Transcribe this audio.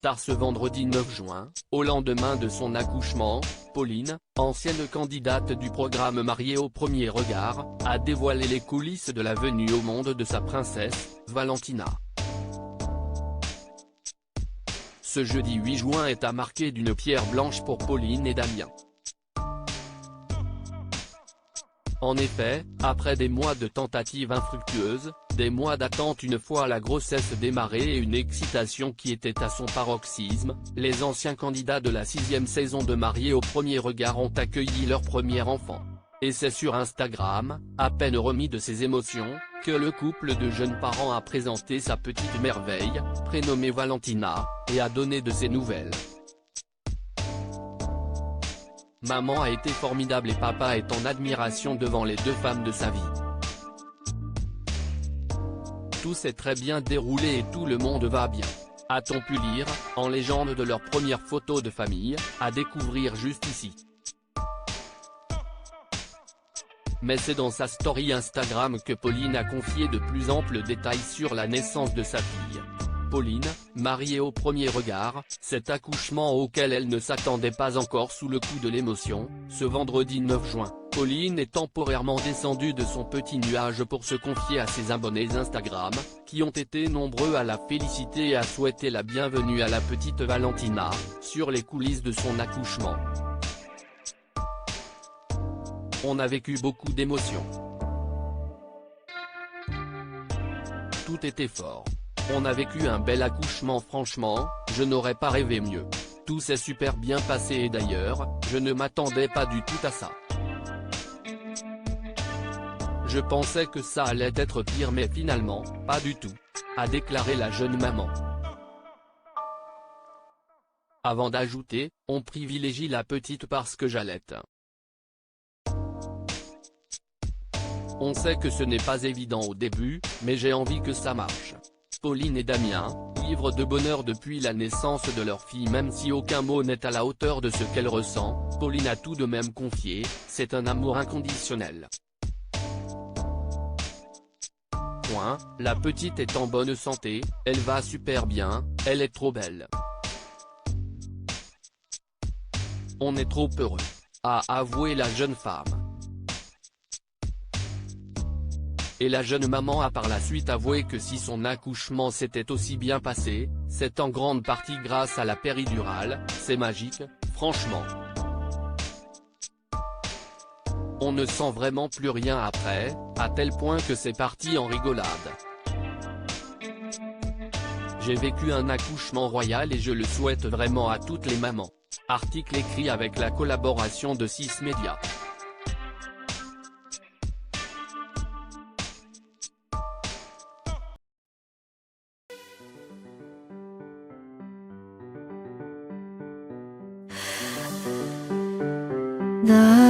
Tard ce vendredi 9 juin, au lendemain de son accouchement, Pauline, ancienne candidate du programme Mariée au premier regard, a dévoilé les coulisses de la venue au monde de sa princesse, Valentina. Ce jeudi 8 juin est à marquer d'une pierre blanche pour Pauline et Damien. En effet, après des mois de tentatives infructueuses, des mois d'attente une fois la grossesse démarrée et une excitation qui était à son paroxysme, les anciens candidats de la 6e saison de Mariés au premier regard ont accueilli leur premier enfant. Et c'est sur Instagram, à peine remis de ses émotions, que le couple de jeunes parents a présenté sa petite merveille, prénommée Valentina, et a donné de ses nouvelles. Maman a été formidable et papa est en admiration devant les deux femmes de sa vie. Tout s'est très bien déroulé et tout le monde va bien. A-t-on pu lire, en légende de leur première photo de famille, à découvrir juste ici. Mais c'est dans sa story Instagram que Pauline a confié de plus amples détails sur la naissance de sa fille. Pauline, mariée au premier regard, cet accouchement auquel elle ne s'attendait pas encore sous le coup de l'émotion, ce vendredi 9 juin, Pauline est temporairement descendue de son petit nuage pour se confier à ses abonnés Instagram, qui ont été nombreux à la féliciter et à souhaiter la bienvenue à la petite Valentina, sur les coulisses de son accouchement. On a vécu beaucoup d'émotions. Tout était fort. On a vécu un bel accouchement, franchement, je n'aurais pas rêvé mieux. Tout s'est super bien passé et d'ailleurs, je ne m'attendais pas du tout à ça. Je pensais que ça allait être pire mais finalement, pas du tout, a déclaré la jeune maman. Avant d'ajouter, on privilégie la petite parce que j'allaite. On sait que ce n'est pas évident au début, mais j'ai envie que ça marche. Pauline et Damien, ivres de bonheur depuis la naissance de leur fille même si aucun mot n'est à la hauteur de ce qu'elle ressent, Pauline a tout de même confié, c'est un amour inconditionnel. La petite est en bonne santé, elle va super bien, elle est trop belle. On est trop heureux, a avoué la jeune femme. Et la jeune maman a par la suite avoué que si son accouchement s'était aussi bien passé, c'est en grande partie grâce à la péridurale, c'est magique, franchement. On ne sent vraiment plus rien après, à tel point que c'est parti en rigolade. J'ai vécu un accouchement royal et je le souhaite vraiment à toutes les mamans. Article écrit avec la collaboration de 6 médias. 나